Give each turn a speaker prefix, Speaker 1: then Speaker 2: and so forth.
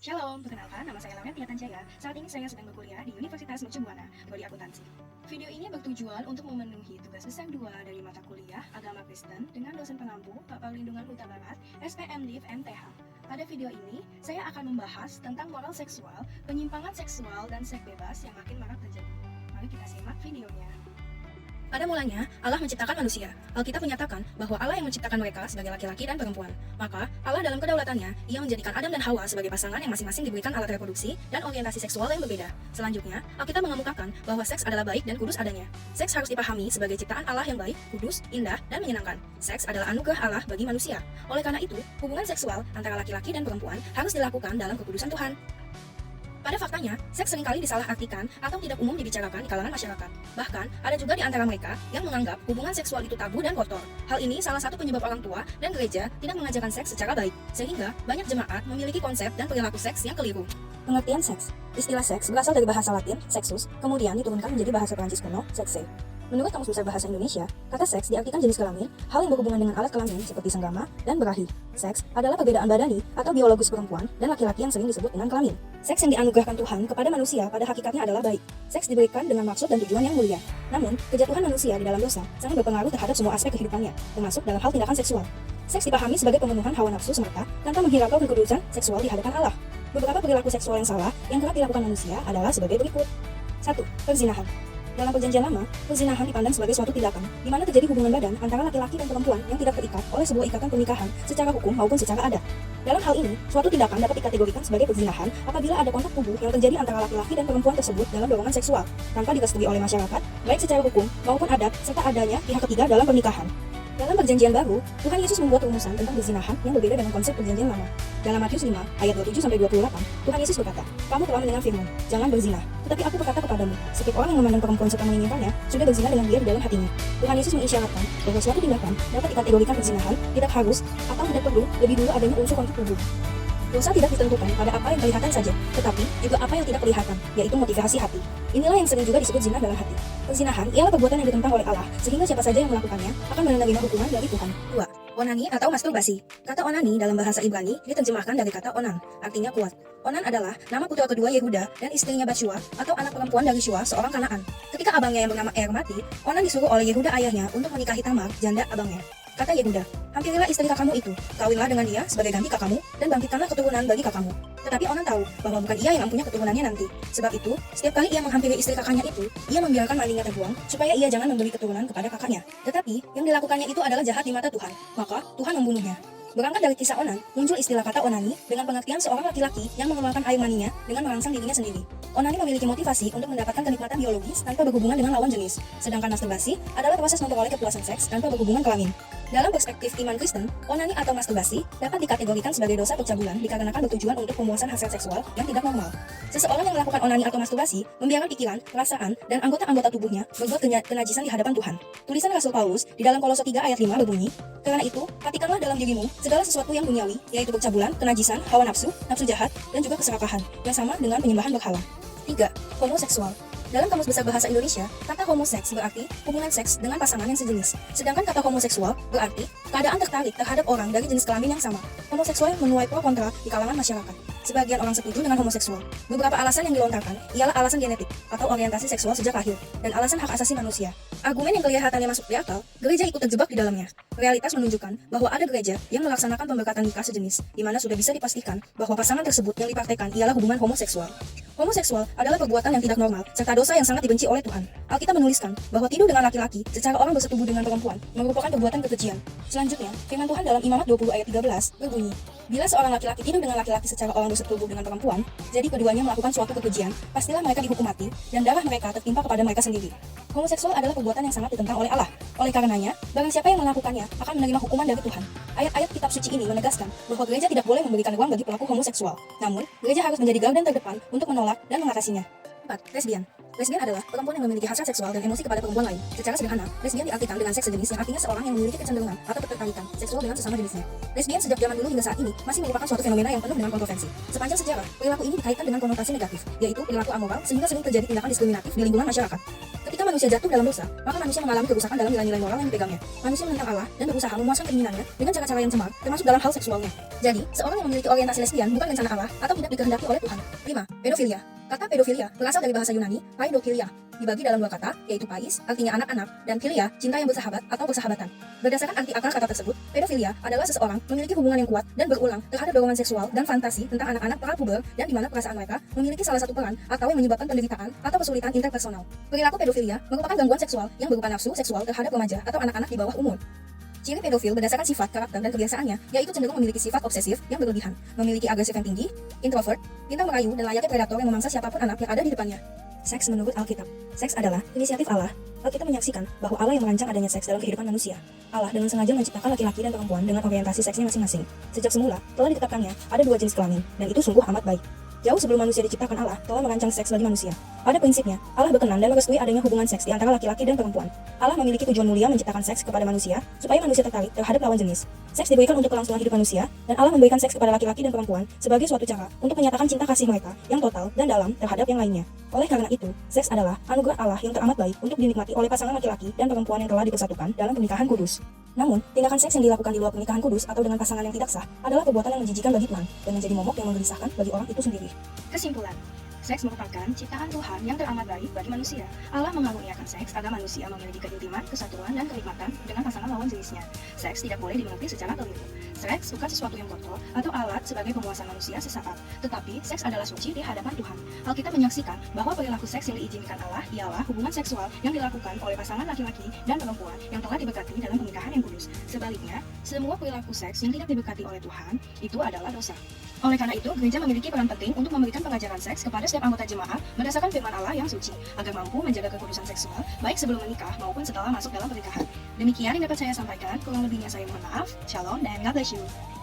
Speaker 1: Shalom, perkenalkan nama saya Lauren Tiatanjaya. Saat ini saya sedang berkuliah di Universitas Mercu Buana, Prodi Akuntansi. Video ini bertujuan untuk memenuhi tugas besar 2 dari mata kuliah Agama Kristen dengan dosen pengampu Pak Perlindungan Huta Barat, SPM Div MTH. Pada video ini, saya akan membahas tentang moral seksual, penyimpangan seksual, dan seks bebas yang makin marak terjadi. Mari kita simak videonya. Pada mulanya, Allah menciptakan manusia. Alkitab menyatakan bahwa Allah yang menciptakan mereka sebagai laki-laki dan perempuan. Maka, Allah dalam kedaulatannya, Ia menjadikan Adam dan Hawa sebagai pasangan yang masing-masing diberikan alat reproduksi dan orientasi seksual yang berbeda. Selanjutnya, Alkitab mengemukakan bahwa seks adalah baik dan kudus adanya. Seks harus dipahami sebagai ciptaan Allah yang baik, kudus, indah, dan menyenangkan. Seks adalah anugerah Allah bagi manusia. Oleh karena itu, hubungan seksual antara laki-laki dan perempuan harus dilakukan dalam kekudusan Tuhan. Pada faktanya, seks seringkali disalahartikan atau tidak umum dibicarakan di kalangan masyarakat. Bahkan, ada juga di antara mereka yang menganggap hubungan seksual itu tabu dan kotor. Hal ini salah satu penyebab orang tua dan gereja tidak mengajarkan seks secara baik, sehingga banyak jemaat memiliki konsep dan perilaku seks yang keliru. Pengertian seks. Istilah seks berasal dari bahasa Latin, sexus, kemudian diturunkan menjadi bahasa Perancis kuno, sexe. Menurut Kamus Besar Bahasa Indonesia, kata seks diartikan jenis kelamin, hal yang berhubungan dengan alat kelamin seperti senggama dan berahi. Seks adalah perbedaan badani atau biologis perempuan dan laki-laki yang sering disebut dengan kelamin. Seks yang dianugerahkan Tuhan kepada manusia pada hakikatnya adalah baik. Seks diberikan dengan maksud dan tujuan yang mulia. Namun, kejatuhan manusia di dalam dosa sangat berpengaruh terhadap semua aspek kehidupannya, termasuk dalam hal tindakan seksual. Seks dipahami sebagai pemenuhan hawa nafsu semata tanpa menghiraukan kekudusan seksual di hadapan Allah. Beberapa perilaku seksual yang salah yang kerap dilakukan manusia adalah sebagai berikut. 1. Perzinahan. Dalam perjanjian lama, perzinahan dipandang sebagai suatu tindakan di mana terjadi hubungan badan antara laki-laki dan perempuan yang tidak terikat oleh sebuah ikatan pernikahan secara hukum maupun secara adat. Dalam hal ini, suatu tindakan dapat dikategorikan sebagai perzinahan apabila ada kontak tubuh yang terjadi antara laki-laki dan perempuan tersebut dalam dorongan seksual tanpa direstui oleh masyarakat, baik secara hukum maupun adat, serta adanya pihak ketiga dalam pernikahan. Dalam perjanjian baru, Tuhan Yesus membuat rumusan tentang perzinahan yang berbeda dengan konsep perjanjian lama. Dalam Matius 5, ayat 27-28, Tuhan Yesus berkata, "Kamu telah mendengar firman, jangan berzina. Tetapi aku berkata kepadamu, setiap orang yang memandang perempuan serta menginginkannya, sudah berzina dengan dia di dalam hatinya." Tuhan Yesus mengisyaratkan bahwa suatu tindakan dapat dikategorikan perzinahan, tidak harus atau tidak perlu lebih dulu adanya unsur kontak tubuh. Dosa tidak ditentukan pada apa yang kelihatan saja, tetapi juga apa yang tidak kelihatan, yaitu motivasi hati. Inilah yang sering juga disebut zina dalam hati. Perzinahan ialah perbuatan yang ditentang oleh Allah, sehingga siapa saja yang melakukannya akan menerima hukuman dari Tuhan. 2. Onani atau masturbasi. Kata onani dalam bahasa Ibrani diterjemahkan dari kata onan, artinya kuat. Onan adalah nama putra kedua Yehuda dan istrinya Batshua atau anak perempuan dari Shua, seorang Kanaan. Ketika abangnya yang bernama Er mati, Onan disuruh oleh Yehuda ayahnya untuk menikahi Tamar, janda abangnya. Kata Yehuda, "Hampirilah istri kakakmu itu, kawinlah dengan dia sebagai ganti kakakmu, dan bangkitkanlah keturunan bagi kakakmu." Tetapi Onan tahu bahwa bukan ia yang mempunyai keturunannya nanti. Sebab itu, setiap kali ia menghampiri istri kakaknya itu, ia membiarkan mandinya terbuang, supaya ia jangan memberi keturunan kepada kakaknya. Tetapi, yang dilakukannya itu adalah jahat di mata Tuhan, maka Tuhan membunuhnya. Berangkat dari kisah Onan, muncul istilah kata onani dengan pengertian seorang laki-laki yang mengeluarkan air maninya dengan merangsang dirinya sendiri. Onani memiliki motivasi untuk mendapatkan kenikmatan biologis tanpa berhubungan dengan lawan jenis, sedangkan masturbasi adalah proses memperoleh kepuasan seks tanpa berhubungan kelamin. Dalam perspektif iman Kristen, onani atau masturbasi dapat dikategorikan sebagai dosa percabulan dikarenakan bertujuan untuk pemuasan hasrat seksual yang tidak normal. Seseorang yang melakukan onani atau masturbasi membiarkan pikiran, perasaan, dan anggota-anggota tubuhnya berbuat kenajisan di hadapan Tuhan. Tulisan Rasul Paulus di dalam Kolose 3 ayat 5 berbunyi, "Karena itu, perhatikanlah dalam dirimu segala sesuatu yang duniawi, yaitu percabulan, kenajisan, hawa nafsu, nafsu jahat, dan juga keserakahan, yang sama dengan penyembahan berhala." 3. Homoseksual. Dalam Kamus Besar Bahasa Indonesia, kata homoseks berarti hubungan seks dengan pasangan yang sejenis. Sedangkan kata homoseksual berarti keadaan tertarik terhadap orang dari jenis kelamin yang sama. Homoseksual menuai pro kontra di kalangan masyarakat. Sebagian orang setuju dengan homoseksual. Beberapa alasan yang dilontarkan ialah alasan genetik atau orientasi seksual sejak lahir, dan alasan hak asasi manusia. Argumen yang kelihatannya masuk di akal, gereja ikut terjebak di dalamnya. Realitas menunjukkan bahwa ada gereja yang melaksanakan pemberkatan nikah sejenis, di mana sudah bisa dipastikan bahwa pasangan tersebut yang dipraktekkan ialah hubungan homoseksual. Homoseksual adalah perbuatan yang tidak normal serta dosa yang sangat dibenci oleh Tuhan. Alkitab menuliskan bahwa tidur dengan laki-laki secara orang bersetubuh dengan perempuan merupakan perbuatan kekejian. Selanjutnya, firman Tuhan dalam Imamat 20 ayat 13 berbunyi, "Bila seorang laki-laki tidur dengan laki-laki secara orang bersetubuh dengan perempuan, jadi keduanya melakukan suatu kekejian, pastilah mereka dihukum mati dan darah mereka tertimpa kepada mereka sendiri." Homoseksual adalah perbuatan yang sangat ditentang oleh Allah. Oleh karenanya, barang siapa yang melakukannya akan menerima hukuman dari Tuhan. Ayat-ayat kitab suci ini menegaskan bahwa gereja tidak boleh memberikan ruang bagi pelaku homoseksual. Namun, gereja harus menjadi garda terdepan untuk menolak dan mengatasinya. 4. Lesbian. Lesbian adalah perempuan yang memiliki hasrat seksual dan emosi kepada perempuan lain. Secara sederhana, lesbian diartikan dengan seks sejenis yang artinya seorang yang memiliki kecenderungan atau ketertarikan seksual dengan sesama jenisnya. Lesbian sejak zaman dulu hingga saat ini masih merupakan suatu fenomena yang penuh dengan kontroversi. Sepanjang sejarah, perilaku ini dikaitkan dengan konotasi negatif, yaitu perilaku amoral, sehingga sering terjadi tindakan diskriminatif di lingkungan masyarakat. Ketika manusia jatuh dalam dosa, maka manusia mengalami kerusakan dalam nilai-nilai moral yang dipegangnya. Manusia menentang Allah dan berusaha memuaskan keinginannya dengan cara-cara yang cemar, termasuk dalam hal seksualnya. Jadi, seorang yang memiliki orientasi lesbian bukan rencana Allah atau tidak dikehendaki oleh Tuhan. 5. Pedofilia. Kata pedofilia berasal dari bahasa Yunani, paidokilia, dibagi dalam dua kata, yaitu pais, artinya anak-anak, dan philia, cinta yang bersahabat atau persahabatan. Berdasarkan arti akar kata tersebut, pedofilia adalah seseorang memiliki hubungan yang kuat dan berulang terhadap dorongan seksual dan fantasi tentang anak-anak prapuber dan di mana perasaan mereka memiliki salah satu peran atau yang menyebabkan penderitaan atau kesulitan interpersonal. Perilaku pedofilia merupakan gangguan seksual yang berupa nafsu seksual terhadap remaja atau anak-anak di bawah umur. Ciri pedofil berdasarkan sifat, karakter, dan kebiasaannya, yaitu cenderung memiliki sifat obsesif yang berlebihan, memiliki agresif yang tinggi, introvert, pintar merayu, dan layaknya predator yang memangsa siapapun anak yang ada di depannya. Seks menurut Alkitab. Seks adalah inisiatif Allah. Alkitab menyaksikan bahwa Allah yang merancang adanya seks dalam kehidupan manusia. Allah dengan sengaja menciptakan laki-laki dan perempuan dengan orientasi seksnya masing-masing. Sejak semula, telah ditetapkannya ada dua jenis kelamin, dan itu sungguh amat baik. Jauh sebelum manusia diciptakan, Allah telah merancang seks bagi manusia. Pada prinsipnya, Allah berkenan dan merestui adanya hubungan seks di antara laki-laki dan perempuan. Allah memiliki tujuan mulia menciptakan seks kepada manusia, supaya manusia tertarik terhadap lawan jenis. Seks diberikan untuk kelangsungan hidup manusia, dan Allah memberikan seks kepada laki-laki dan perempuan sebagai suatu cara untuk menyatakan cinta kasih mereka yang total dan dalam terhadap yang lainnya. Oleh karena itu, seks adalah anugerah Allah yang teramat baik untuk dinikmati oleh pasangan laki-laki dan perempuan yang telah dipersatukan dalam pernikahan kudus. Namun, tindakan seks yang dilakukan di luar pernikahan kudus atau dengan pasangan yang tidak sah adalah perbuatan yang menjijikan bagi Tuhan dan menjadi momok yang menggelisahkan bagi orang itu sendiri. Kesimpulan, seks merupakan ciptaan Tuhan yang teramat baik bagi manusia. Allah mengaruniakan seks agar manusia memiliki keintiman, kesatuan, dan kenikmatan dengan pasangan lawan jenisnya. Seks tidak boleh dimengerti secara keliru. Seks bukan sesuatu yang kotor atau alat sebagai pemuasan manusia sesaat, tetapi seks adalah suci di hadapan Tuhan. Alkitab menyaksikan bahwa perilaku seks yang diizinkan Allah ialah hubungan seksual yang dilakukan oleh pasangan laki-laki dan perempuan yang telah diberkati dalam pernikahan yang kudus. Sebaliknya, semua perilaku seks yang tidak diberkati oleh Tuhan itu adalah dosa. Oleh karena itu, gereja memiliki peran penting untuk memberikan pengajaran seks kepada setiap anggota jemaat berdasarkan firman Allah yang suci, agar mampu menjaga kekudusan seksual baik sebelum menikah maupun setelah masuk dalam pernikahan. Demikian yang dapat saya sampaikan, kurang lebihnya saya mohon maaf. Shalom dan God bless you.